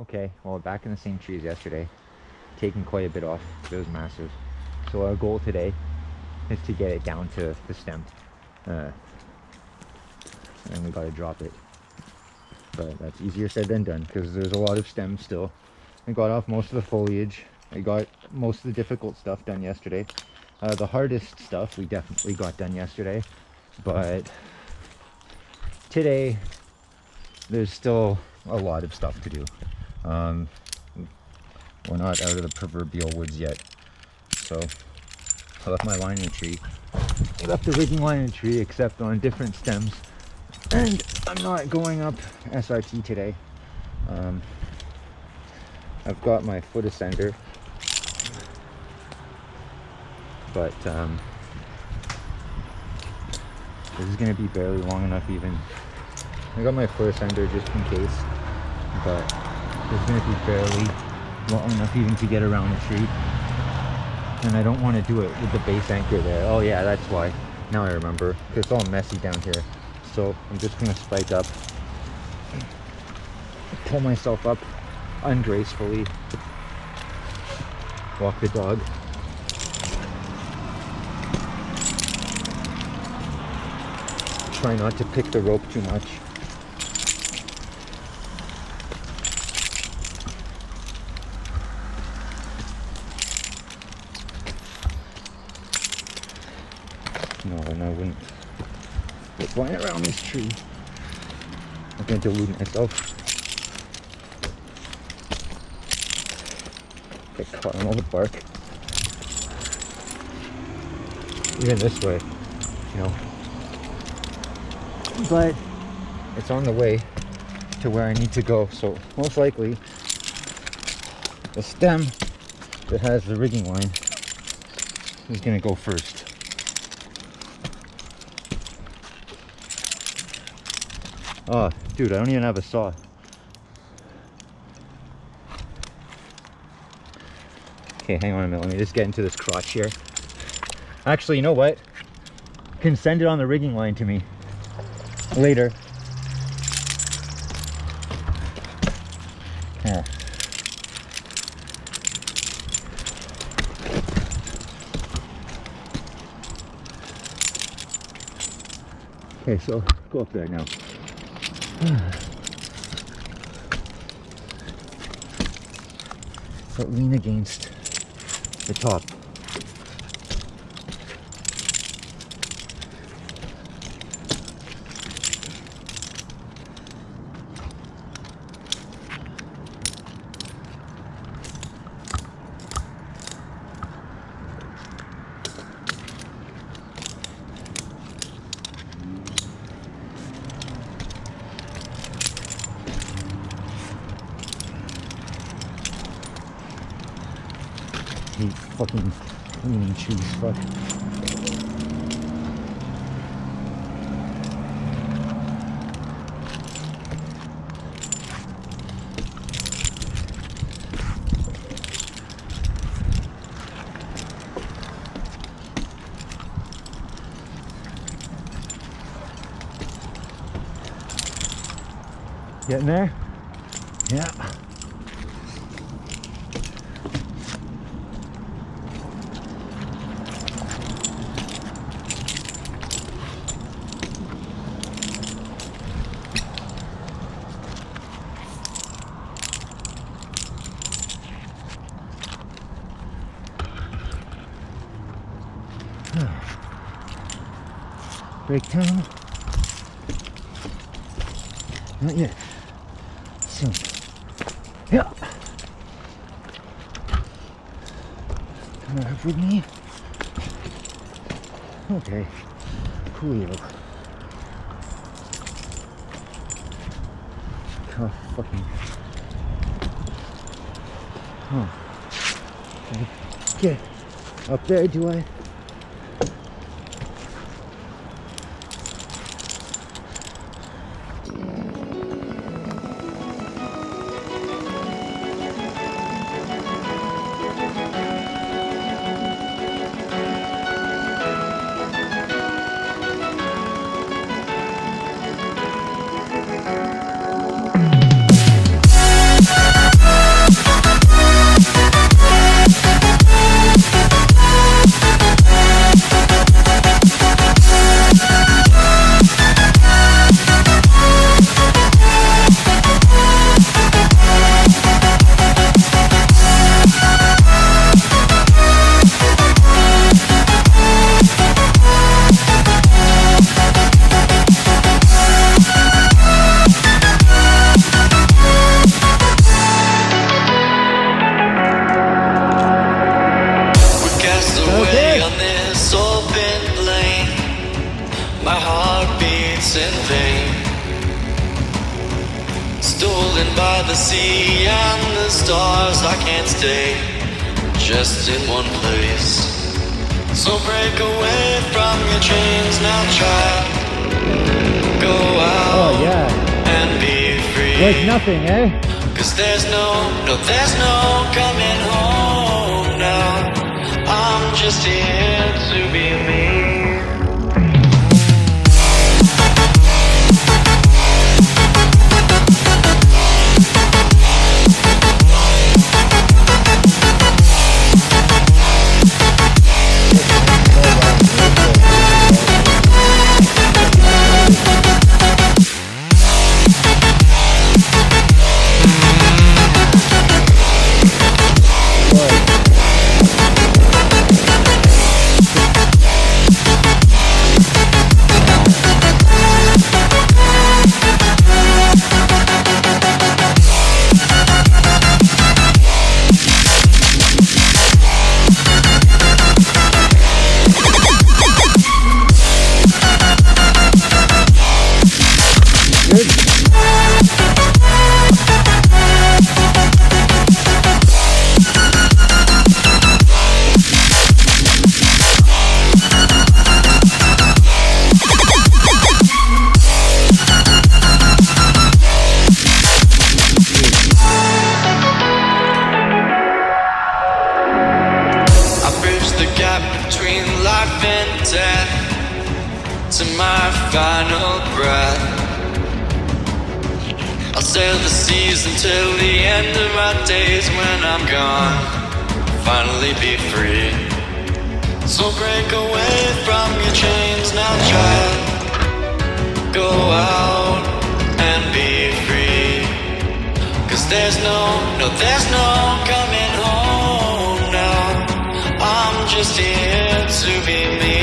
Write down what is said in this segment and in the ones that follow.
Okay, well, back in the same tree as yesterday, taking quite a bit off. It was massive. So our goal today is to get it down to the stem. And we gotta drop it. But that's easier said than done because there's a lot of stems still. I got off most of the foliage. I got most of the difficult stuff done yesterday. The hardest stuff we definitely got done yesterday. But today, there's still a lot of stuff to do. We're not out of the proverbial woods yet. So I left my line in the tree. I left the rigging line in the tree except on different stems. And I'm not going up SRT today. I've got my foot ascender. But this is going to be barely long enough even. I got my foot ascender just in case. But this is going to be barely long enough even to get around the tree. And I don't want to do it with the base anchor there. Oh yeah, that's why. Now I remember. Because it's all messy down here. So I'm just going to spike up. Pull myself up ungracefully. Walk the dog. Try not to pick the rope too much. No, and I wouldn't go flying around this tree. I'm gonna delude myself. Get caught on all the bark. Even this way, you know. But it's on the way to where I need to go, so most likely the stem that has the rigging line is gonna go first. Oh, dude, I don't even have a saw. Okay, hang on a minute, let me just get into this crotch here. Actually, you know what? You can send it on the rigging line to me later. Yeah. Okay, so go up there now. But lean against the top. Hate fucking leaning trees, fuck. Getting there? Yeah. Break time. Not yet. Soon. Yeah. Come up with me. Okay. Cool. Oh, fucking. Oh. Okay. Get up there, do I? and the stars, I can't stay just in one place. So break away from your chains, now try. Go out and be free. Like nothing, eh? Cause there's no coming home now. I'm just here to be me. To my final breath, I'll sail the seas until the end of my days. When I'm gone, finally be free. So break away from your chains, now child. Go out and be free. Cause there's no coming home now. I'm just here to be me.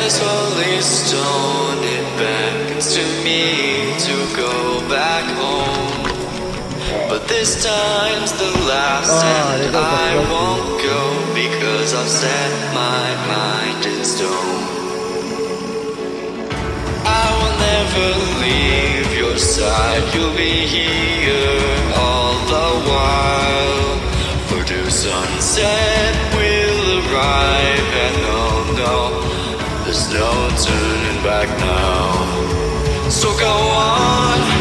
Holystone, it beckons to me to go back home. But this time's the last, and I won't go because I've set my mind in stone. I will never leave your side, you'll be here all the while. For due sunset will arrive, and no, there's no turning back now. So go on.